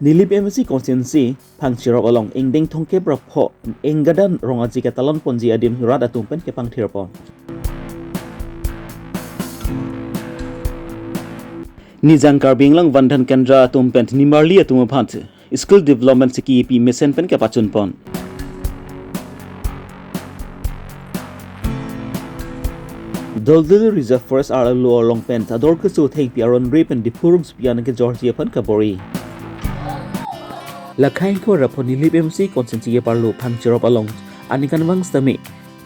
Nilip MC Constituency Pangchirop along Ingding Thongke Brapho Gada Rongaji Katalon Ponji Adim Rada Tumpen ke Pangthirpon Nizang Karbi Longri Vandan Kendra Tumpen Nimarli Atumapant Skill Development Siki Mission Pen ke Pachunpon Doldil Reserve Forest are low long pen Ador ke so take Piaron Rip and Dipurums Pian ke Georgia Pan Kabori Lakhain ko rapon Nilip MC Constituency Parlo Pangchirop along Anikan Wang Stami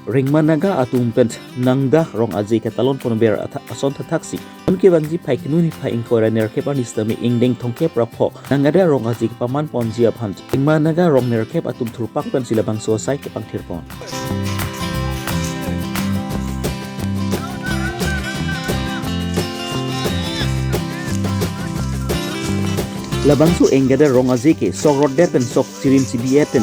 Ringmanaga Atumpent Nangda Rong Aji Katalon Ponber Ason Taxi Unki Wanji Paikinuni Pai Inkora Nerkep Anistami Ingding Thongke Prapo Nangada Rong Aji Paman Ponji Apant Ringmanaga Rong Nerkep Atum Turpak Pen Silabang Suasai ke Pangthirpon Labangsu Gada Rongaji ke sok rodder pen sok cirin CBA pen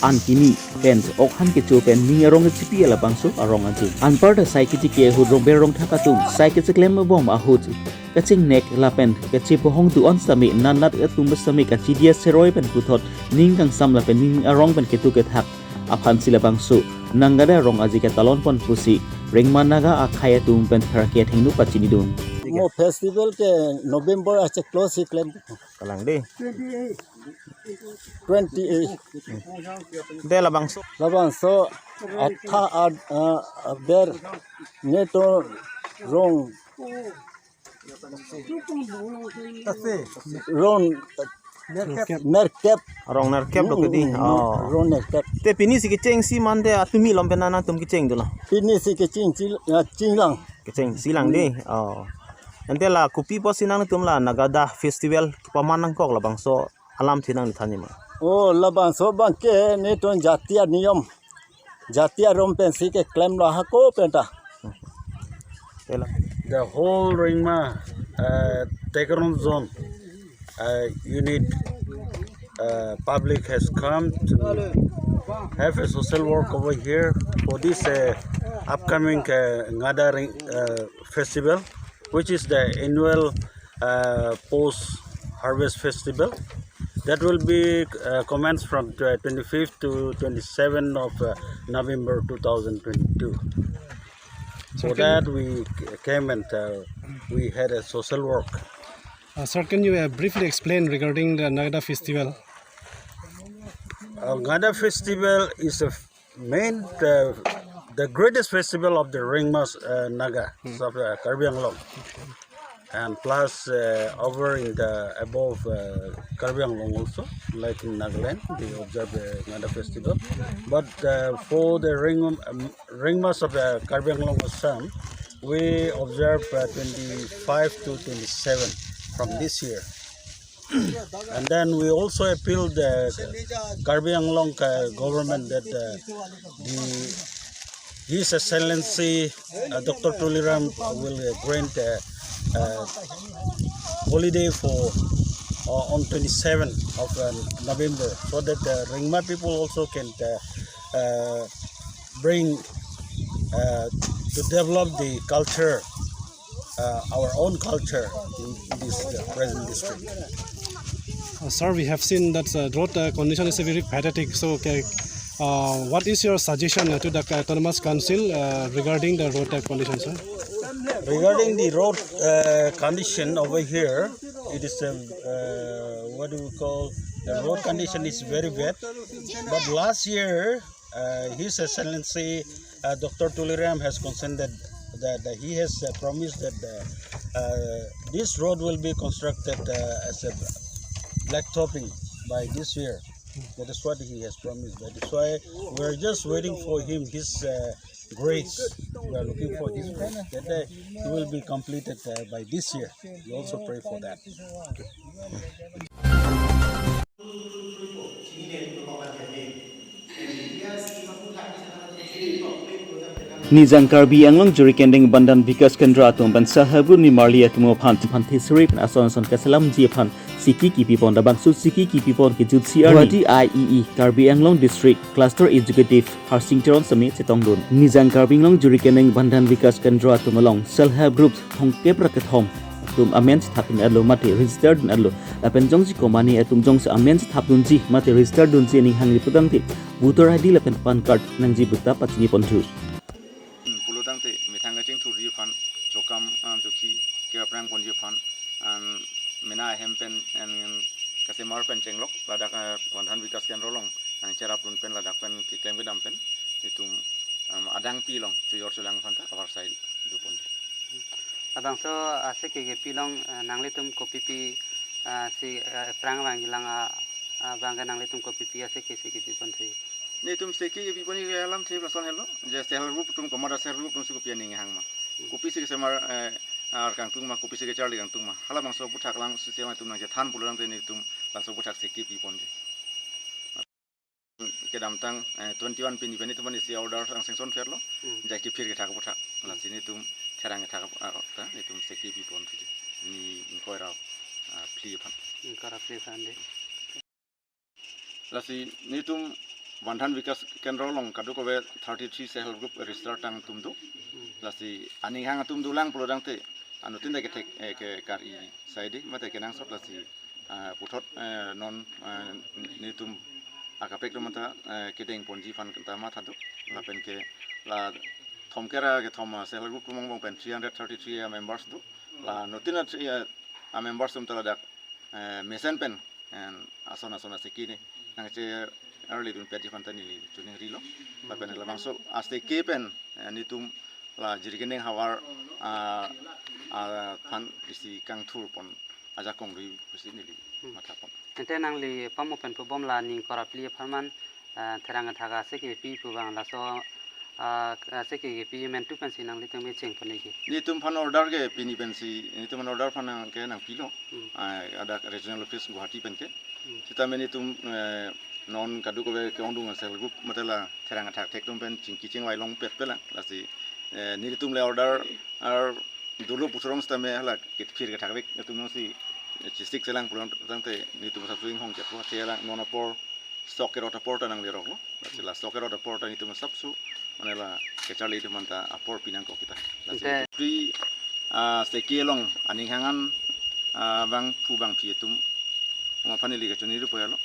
Ankini pen ok han ke chu pen ni rong CPA labangsu arongaji anpar da sai ke ke hudrong berong thakatum sai ke klem bom ahut kaching nek la pen kachi pohong tu on sami nanat atum sami kachi dia seroi pen puthot ning kang sam la pen ning arong pen ke tu ke thak aphan sila bangsu nangada rongaji ke talon pon pusi ringmanaga akhaya tum pen tharke thengnu pachini dun Mo festival ke November ache close claim Kalang di 28 de labang so atha der neto rong merkep rong nar kep do kedi rong merkep te pini si keceng si mande atumi lompenana tum keceng dula ini si ke cinglang keceng silang di ente la kupi posinang tum la nagada festival pamanang kok labang so alam thinang thani ma oh labang so bang ke neto jatiya niyam jatiya rompen si ke claim la hako penta the whole Ringma Tekeron zone unit public has come to have a social work over here for this upcoming Gada festival, which is the annual post-harvest festival that will be commenced from 25th to 27th of November 2022. So that we came and we had a social work. Sir, can you briefly explain regarding the Gada festival? Gada festival is a the greatest festival of the Ringmas Naga of Karbi Longri, and plus over in the above Karbi Longri also, like in Nagaland, they observe the Gada festival. But for the Ringmas of the Karbi Longri Assam, we observe 25 to 27 from this year. And then we also appealed the Karbi Longri government that His Excellency Dr. Tuliram will grant holiday for on 27th of November, so that the Ringma people also can bring to develop the culture, our own culture in this present district. Sir, we have seen that the road condition is very pathetic. So, what is your suggestion to the Autonomous Council regarding the road condition, sir? Regarding the road condition over here, it is what do we call, the road condition is very bad. But last year, His Excellency Dr. Tuliram has consented that he has promised that this road will be constructed as a blacktopping by this year. That is what he has promised. That is why we are just waiting for him, his grace. We are looking for his grace that he will be completed by this year. We also pray for that. Nizang Karbi Longri Jurikending Bandan Vikas Kendra Atum Ban Sahabu ni Marlia Tumo Panthi Sri Pan Ason Kasalam Jiapan Siki Kipipon Dabangsu Siki Kipipon Kijut CRD IEE Karbi Longri District Cluster Executive Harsingteron Sami Setongdun Nizang Karbi Longri Jurikending Bandan Vikas Kendra Atum along Self Help Groups Hong Kepra Hong tum amends thapin alo mate registered alo lapen jong ji komani atum jong sa amends thapdun ji mate registered dun ji ning hangli pudang ti voter id lapen pan card nang ji bukta pachini ponju pulutang te mithanga ching thu ri fan chokam chokhi ke aprang pon ji fan an mena hempen an kasemar pen chenglok ladak wanhan vikas ken rolong an cerap run pen ladak pen ki klem gedam pen itum adang pilong cuyor sulang fanta awar sail du pon abang so ase ke pilong nangli tum kopi pi si prang bang gilang bang nangli tum kopi pi ase ke pi pon thui ni tum seki bi poni alam thib la son hello je sel rup tum komada sel rup tum su kopi ning hang ma kopi se semar ar kang tung ma kopi se charli kang tung ma hala bang so puthak lang su sema tum nang je than pulang te ni tum la so puthak seki bi pon je ke dam tang 21 pin ni tum ni si order ang sengson ferlo ja ki phir ke thak puthak la sini tum therang ke thak ta ni tum seki bi pon thi ni koi ra pli phan kara pli fan de la si ni tum Wantan Vikas Kendro long kadu ko 33 sehel group register tang tumdu lasi ani hang tumdu lang pulodang te anu tinda ke tek ke kari saidi mate kenang sot lasi puthot non ni tum akapek mata kedeng ponji fan kenta ma thadu la pen ke la thomkera ke thoma sehel group mong mong pen 333 members du la notina members tum tala dak mesen pen asona sekini nang che early dun peti fantani li tuning rilo la pen la bangso aste kepen ni tum la jirigeneng hawar fan isi kang thur pon aja kong ri pesi ni li mata pon ente nangli pamu pen bom la ning kara pli farman therang thaga se ke pi pu bang la so se ke pi men tu pen sin nangli tum me cheng pon ki ni tum fan order ke pini pensi ni tum order fan ke nang pilo ada regional office Guwahati pen ke kita meni tum non kadu ko ke ondung sel group matela therang thak tek tum pen chingki ching wai long pet pela lasi ni tum le order ar dulu putrong stame hala kit phir ke thakbek tum no si chistik selang pulang tangte ni tum sa swing hong ke ko thela nona por stock rota porta nang le ro lasi la stock rota porta ni tum sapsu manela ke charli tum manta apor pinang ko kita lasi pri seki long ani hangan bang pu bang phi tum ma paneli ke chuni ru poyalo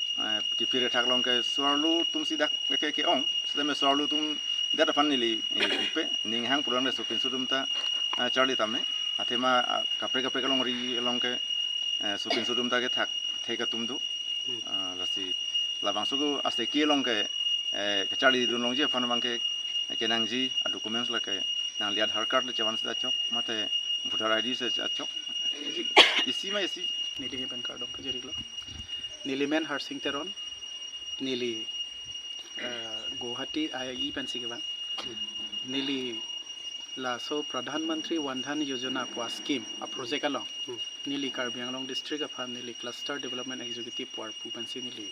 ki pire thak long ke swarlu tum sidak ke ong seme swarlu tum data paneli pe ning hang pulang le sopin sudum ta charli tamme athema kapre long ri long ke sopin sudum ta ke thak theka tum du lasi labang sugu aste ki long ke charli dun long je fan bang ke nang ji documents la ke nang liat har card le chawan sa chok mate voter id se chok isi ma isi nili ban card dong kajeri lo nili men har sing teron nili Guwahati ai pen sigeban nili la so pradhan mantri wandhan yojana kwa scheme a project along nili Karbi Longri district of nili cluster development executive por pupansi nili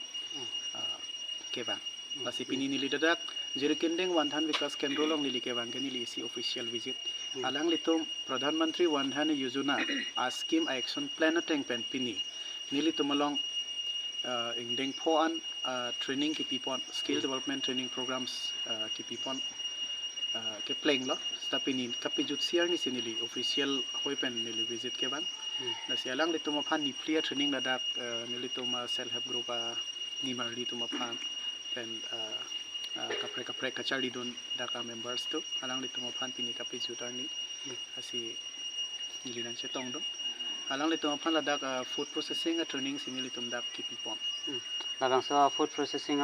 kebang la sipini nili dadak jirikendeng wandhan vikas kendro long nili kebang ke nili si official visit alang litum pradhan mantri wandhan yojana a scheme a action plan ateng pen pini nili tumalong ingdeng phoan training ki pipon skill development training programs ki pipon ke playing lo stapini kapijut siar ni sinili official hoipen nili visit ke ban na sialang litum phan ni clear training ladak nili tum self help group ni marli tum phan pen kapre kachali don daka members to alang litum phan pini kapijut ni asi nili nang chetong do alang litum phan ladak food processing training sinili tum dak ki pipon labang so food processing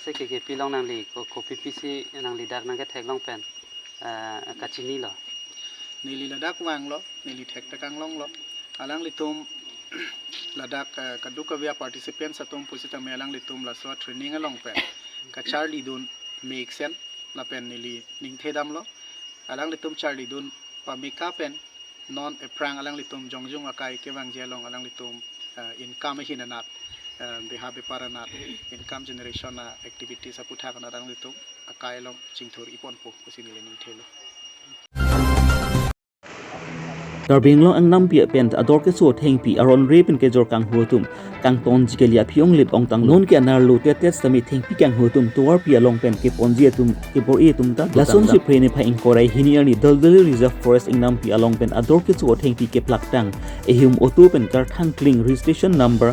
se ke pilong nang li ko PPC nang li dak nang ke thek long pen kachini lo nili ladak wang lo nili thek takang long lo alang litum ladak kaduk via participants atom pusita melang litum la so training along pen ka charli dun make sen la pen nili ning thedam lo alang litum charli dun pamika pen non eprang alang litum jongjung akai ke wang jelong alang litum income hinanat behabe paranat income generation activities aputha kana rang litum akai long chingthor ipon po kusini lening thelo Karbi Long ang nampi pen ador ke so theng pi aron re pen ke jor kang hutum kang ton jikelia phiong lit ong tang non ke anar lo te tet sami theng pi kang hutum tuar pi along pen ke ponji tum ke bor e tum ta lason si prene pha ing korai hiniar ni daldali reserve forest ing nampi along pen ador ke so theng pi ke plak tang ehum otu pen kar thang kling registration number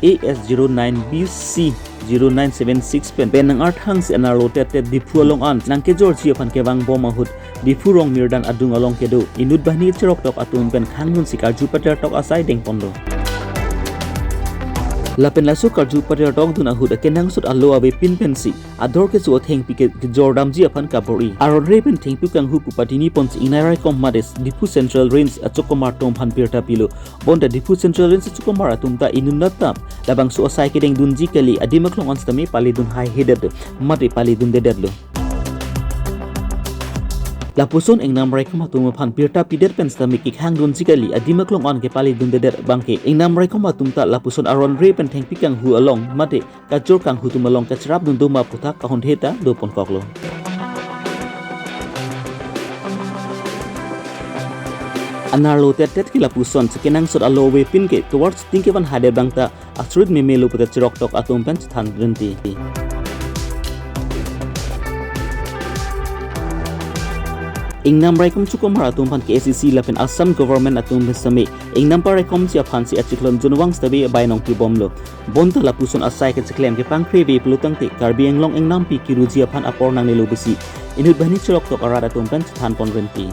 AS09BC 0976 pen nang arthang si anar lo te tet dipu along an nang ke jor chi pan ke wang bom ahut dipu rong mirdan adung along ke do inut bahni cherok tok atum pen khangun sikar Jupiter tok asai deng pondo lapen lasu kar Jupiter tok dun ahut kenang sut allo abe pin pensi ador ke so theng pi ke jordam ji apan kapori aron re pen theng pi kang hu pupatini pons inairai komades dipu central range achokomar tom phan pirta pilo bonda dipu central range achokomar atumta inunata labang so asai ke deng dunji kali adimaklong onstami pali dun hai hedet mate pali dun dedadlo Lapuson ing namrai koma tum phan pirta pidet pen stami ki khang dun jikali adimaklong on ke pali dun deder bangke ing namrai koma tumta lapuson aron re pen theng pikang hu along mate kajor kang hu tum along kachrap dun duma puthak kahon heta do pon koklo Anarlo tet ki lapuson sekenang sot allo we pin ke towards tingkeban hade bangta asrut memelo putat chirok tok atum pen than renti Ingnam raikom chukomar atum pan KCC lapen Assam government atum besame ingnam paraikom sia phansi achiklon junwang stabe bainong ki bomlo bonta lapuson asai ke chiklem ke pangkre be plutang te Karbi Anglong ingnam pi kiruji aphan apor nang nelo besi inut bahni chirok tok arada atum pan than pon renti